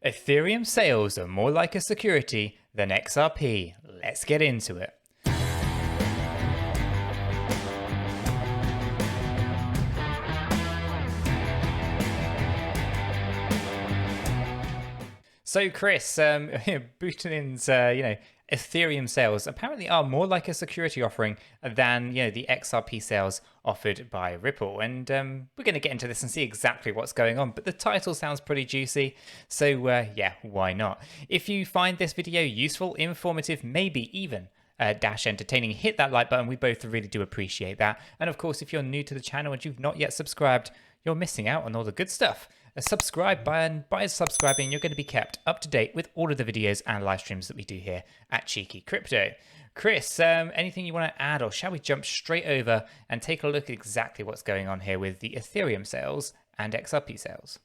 Ethereum sales are more like a security than XRP. Let's get into it. So Chris, Butinan's, Ethereum sales apparently are more like a security offering than, the XRP sales offered by Ripple. And we're going to get into this and see exactly what's going on. But the title sounds pretty juicy. So yeah, why not? If you find this video useful, informative, maybe even dash entertaining, hit that like button. We both really do appreciate that. And of course, if you're new to the channel and you've not yet subscribed, you're missing out on all the good stuff. Subscribe by subscribing, you're going to be kept up to date with all of the videos and live streams that we do here at Cheeky Crypto. Chris, anything you want to add, or shall we jump straight over and take a look at exactly what's going on here with the Ethereum sales and XRP sales?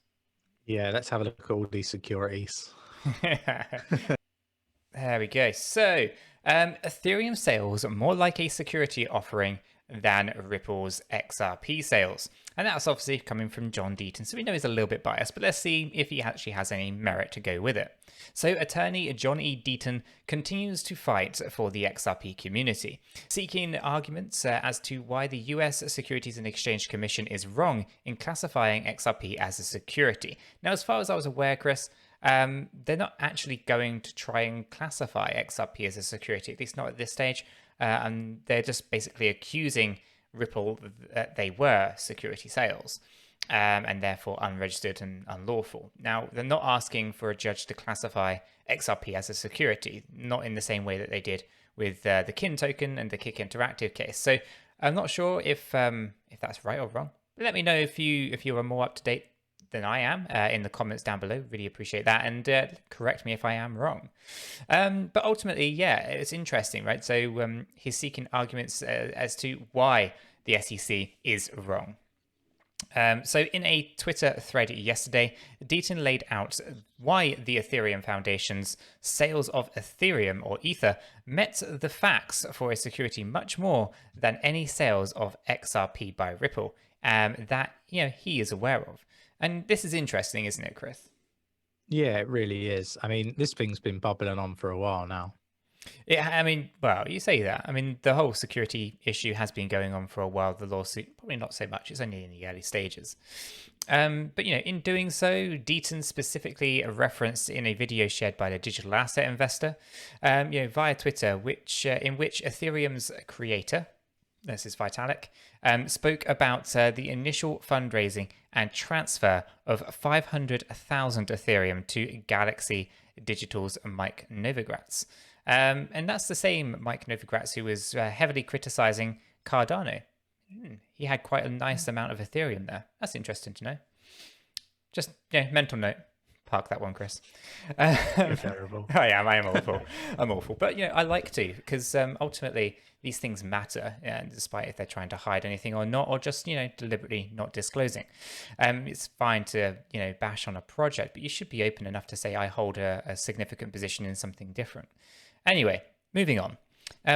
Yeah, let's have a look at all these securities. There we go. So Ethereum sales are more like a security offering than Ripple's XRP sales. And that's obviously coming from John Deaton, so we know he's a little bit biased, but let's see if he actually has any merit to go with it. So attorney John E. Deaton continues to fight for the XRP community, seeking arguments as to why the US Securities and Exchange Commission is wrong in classifying XRP as a security. Now, as far as I was aware, Chris, they're not actually going to try and classify XRP as a security, at least not at this stage. And they're just basically accusing Ripple that they were security sales and therefore unregistered and unlawful. Now, they're not asking for a judge to classify XRP as a security, not in the same way that they did with the Kin token and the Kick Interactive case. So I'm not sure if that's right or wrong. But let me know if you are more up to date than I am in the comments down below. Really appreciate that, and correct me if I am wrong. But ultimately, yeah, it's interesting, right? So he's seeking arguments as to why the SEC is wrong. So in a Twitter thread yesterday, Deaton laid out why the Ethereum Foundation's sales of Ethereum or Ether met the facts for a security much more than any sales of XRP by Ripple that he is aware of. And this is interesting, isn't it, Chris? Yeah, it really is. I mean, this thing's been bubbling on for a while now. Yeah, I mean, well, you say that. I mean, the whole security issue has been going on for a while. The lawsuit, probably not so much. It's only in the early stages. But, in doing so, Deaton specifically referenced in a video shared by the digital asset investor, via Twitter, in which Ethereum's creator, this is Vitalik, spoke about the initial fundraising and transfer of 500,000 Ethereum to Galaxy Digital's Mike Novogratz. And that's the same Mike Novogratz who was heavily criticizing Cardano. He had quite a nice amount of Ethereum there. That's interesting to know. Just, mental note. Park that one, Chris. You're terrible. I am awful. I'm awful. But, I like to, because ultimately these things matter, despite if they're trying to hide anything or not, or just, deliberately not disclosing. It's fine to, bash on a project, but you should be open enough to say, I hold a significant position in something different. Anyway, moving on.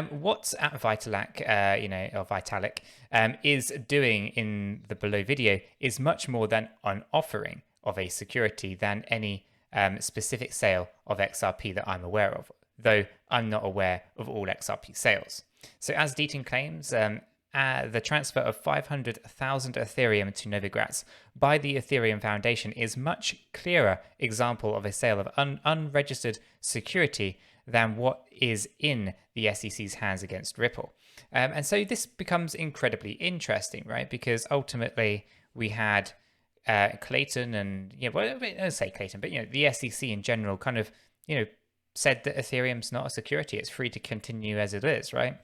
What Vitalik, or Vitalik, is doing in the below video is much more than an offering of a security than any specific sale of XRP that I'm aware of, though I'm not aware of all XRP sales. So as Deaton claims, the transfer of 500,000 Ethereum to Novogratz by the Ethereum Foundation is much clearer example of a sale of unregistered security than what is in the SEC's hands against Ripple. And so this becomes incredibly interesting, right? Because ultimately we had Clayton and, I don't say Clayton, but, the SEC in general kind of, said that Ethereum's not a security. It's free to continue as it is, right?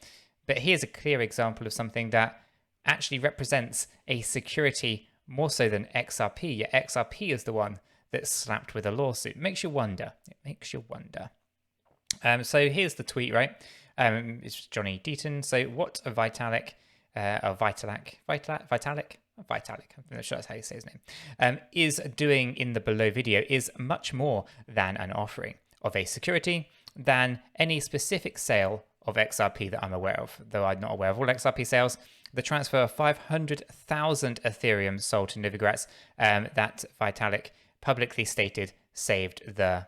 But here's a clear example of something that actually represents a security more so than XRP. Yet XRP is the one that's slapped with a lawsuit. It makes you wonder. It makes you wonder. So here's the tweet, right? It's Johnny Deaton. So what Vitalik, I'm not sure that's how you say his name, is doing in the below video is much more than an offering of a security than any specific sale of XRP that I'm aware of, though I'm not aware of all XRP sales. The transfer of 500,000 Ethereum sold to Novogratz that Vitalik publicly stated saved the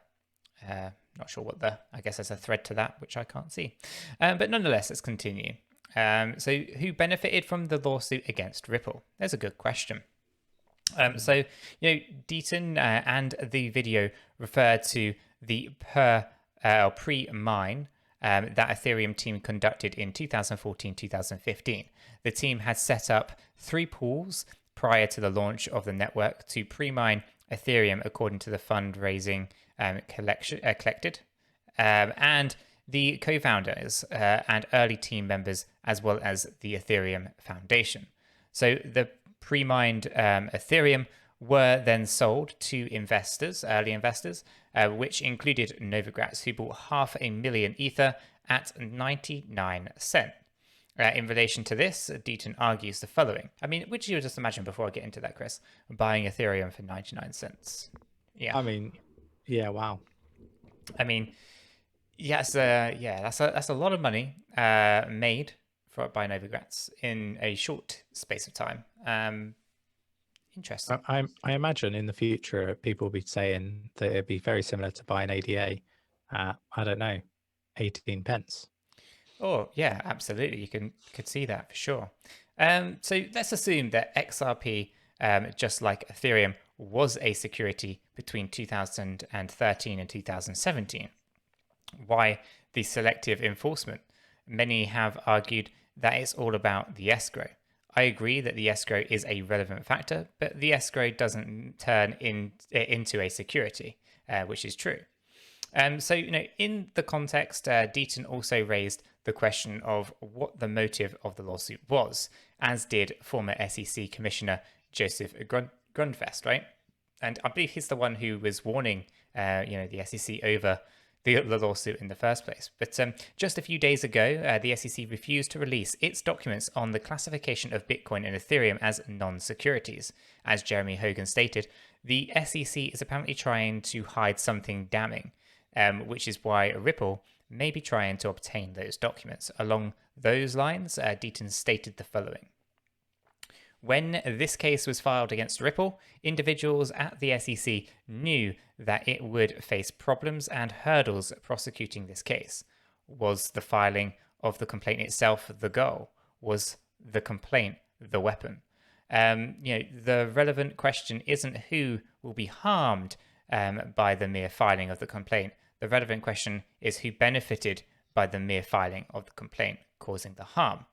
not sure what I guess there's a thread to that, which I can't see. But nonetheless, let's continue. So who benefited from the lawsuit against Ripple? There's a good question. So, 𝗕𝗘𝗪𝗔𝗥𝗘 and the video refer to the pre-mine that Ethereum team conducted in 2014-2015. The team had set up 3 pools prior to the launch of the network to pre-mine Ethereum, according to the fundraising collected, and the co-founders and early team members, as well as the Ethereum Foundation. So the pre-mined Ethereum were then sold to investors, early investors, which included 𝗕𝗓𝗪𝗔𝗥𝗘, who bought 500,000 Ether at 99 cents. In relation to this, 𝗕𝗘𝗪𝗔𝗥𝗘 argues the following. I mean, would you just imagine, before I get into that, Chris, buying Ethereum for 99 cents? Yeah. I mean, yeah, wow. I mean, yes, that's a lot of money made by 𝗕𝗓𝗪𝗔𝗥𝗘 in a short space of time. Interesting. I imagine in the future people will be saying that it'd be very similar to buying ADA at, I don't know, 18 pence. Oh, yeah, absolutely. You could see that for sure. So let's assume that XRP, just like Ethereum, was a security between 2013 and 2017. Why the selective enforcement? Many have argued that it's all about the escrow. I agree that the escrow is a relevant factor, but the escrow doesn't turn into a security, which is true. So, in the context, 𝗕𝗘𝗪𝗔𝗥𝗘 also raised the question of what the motive of the lawsuit was, as did former SEC Commissioner 𝗕𝗓𝗪𝗔𝗠𝗠𝗘, right? And I believe he's the one who was warning, the SEC over the lawsuit in the first place. But just a few days ago, the SEC refused to release its documents on the classification of Bitcoin and Ethereum as non-securities. As Jeremy Hogan stated, the SEC is apparently trying to hide something damning, which is why Ripple may be trying to obtain those documents. Along those lines, 𝗕𝗘𝗪𝗔𝗥𝗘 stated the following. When this case was filed against Ripple, individuals at the SEC knew that it would face problems and hurdles prosecuting this case. Was the filing of the complaint itself the goal? Was the complaint the weapon? The relevant question isn't who will be harmed by the mere filing of the complaint. The relevant question is who benefited by the mere filing of the complaint causing the harm.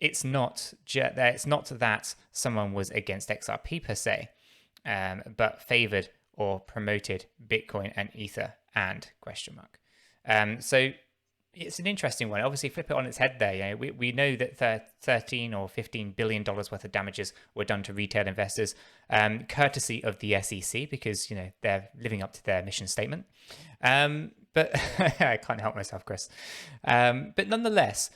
It's not that someone was against XRP per se, but favored or promoted Bitcoin and Ether and ? So it's an interesting one. Obviously, flip it on its head there. We know that 13 or $15 billion worth of damages were done to retail investors, courtesy of the SEC, because they're living up to their mission statement. But I can't help myself, Chris. But nonetheless,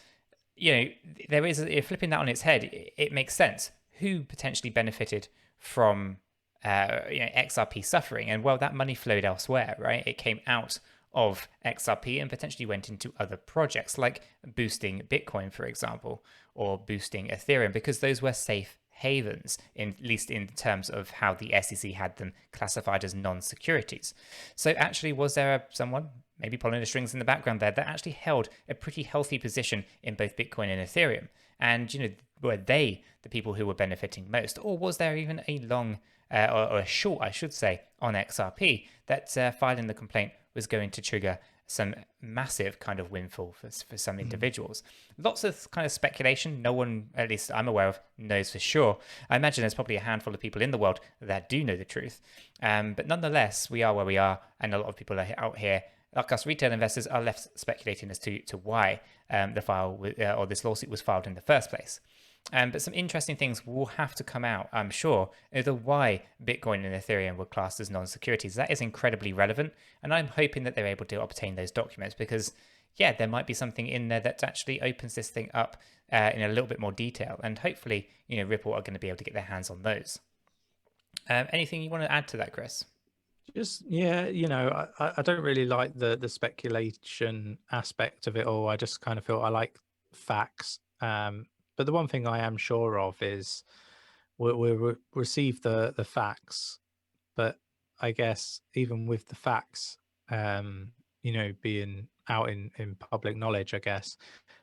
there is flipping that on its head. It makes sense. Who potentially benefited from XRP suffering? And well, that money flowed elsewhere, right? It came out of XRP and potentially went into other projects like boosting Bitcoin, for example, or boosting Ethereum, because those were safe havens, at least in terms of how the SEC had them classified as non-securities. So actually, was there someone, maybe pulling the strings in the background there, that actually held a pretty healthy position in both Bitcoin and Ethereum? And, were they the people who were benefiting most? Or was there even a long, or a short, I should say, on XRP that filing the complaint was going to trigger some massive kind of windfall for some individuals? Lots of kind of speculation. No one, at least I'm aware of, knows for sure. I imagine there's probably a handful of people in the world that do know the truth. But nonetheless, we are where we are, and a lot of people are out here, like us retail investors, are left speculating as to why this lawsuit was filed in the first place. But some interesting things will have to come out, I'm sure, over why Bitcoin and Ethereum were classed as non-securities. That is incredibly relevant, and I'm hoping that they're able to obtain those documents because, yeah, there might be something in there that actually opens this thing up in a little bit more detail, and hopefully, Ripple are going to be able to get their hands on those. Anything you want to add to that, Chris? Just, yeah, I don't really like the speculation aspect of it all. I just kind of feel I like facts. But the one thing I am sure of is we'll receive the facts, but I guess even with the facts, being out in public knowledge, I guess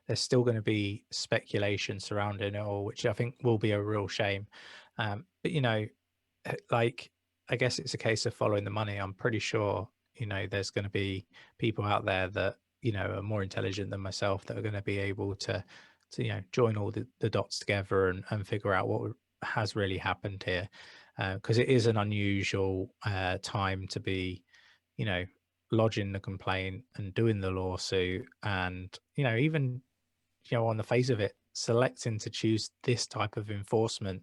there's still going to be speculation surrounding it all, which I think will be a real shame. But like, I guess it's a case of following the money. I'm pretty sure, there's going to be people out there that, are more intelligent than myself that are going to be able to join all the dots together and figure out what has really happened here. Because it is an unusual time to be, lodging the complaint and doing the lawsuit, and even on the face of it, selecting to choose this type of enforcement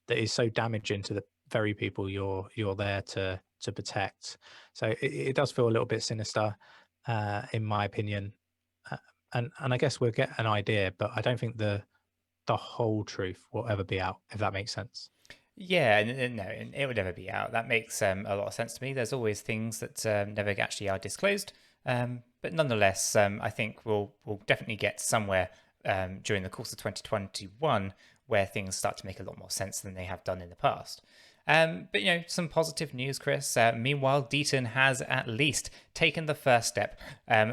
that is so damaging to the very people you're there to protect. So it does feel a little bit sinister, in my opinion. And I guess we'll get an idea, but I don't think the whole truth will ever be out, if that makes sense. Yeah, no, it would never be out. That makes a lot of sense to me. There's always things that never actually are disclosed. But nonetheless, I think we'll definitely get somewhere during the course of 2021 where things start to make a lot more sense than they have done in the past. But some positive news, Chris. Meanwhile, 𝗕𝗘𝗪 has at least taken the first step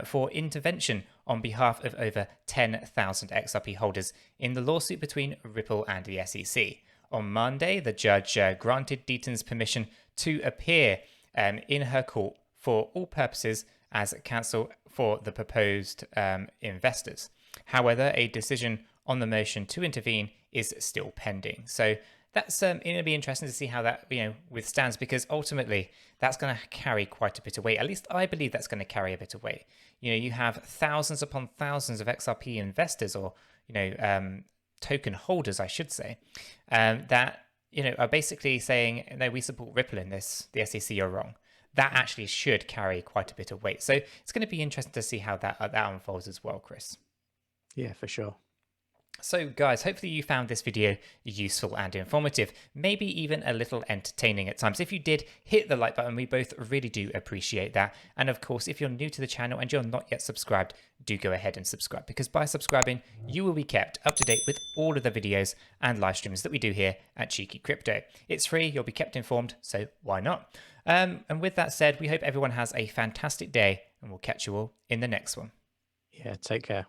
for intervention on behalf of over 10,000 XRP holders in the lawsuit between Ripple and the SEC. On Monday, the judge granted 𝗕𝗘𝗪's permission to appear in her court for all purposes as counsel for the proposed investors. However, a decision on the motion to intervene is still pending. So that's going to be interesting to see how that withstands, because ultimately that's going to carry quite a bit of weight. At least I believe that's going to carry a bit of weight. You have thousands upon thousands of XRP investors, or token holders, I should say, that are basically saying, no, we support Ripple in this. The SEC are wrong. That actually should carry quite a bit of weight. So it's going to be interesting to see how that unfolds as well, Chris. Yeah, for sure. So guys, hopefully you found this video useful and informative, maybe even a little entertaining at times. If you did, hit the like button. We both really do appreciate that. And of course, if you're new to the channel and you're not yet subscribed, do go ahead and subscribe, because by subscribing, you will be kept up to date with all of the videos and live streams that we do here at Cheeky Crypto. It's free, you'll be kept informed, so why not? And with that said, we hope everyone has a fantastic day, and we'll catch you all in the next one. Yeah, take care.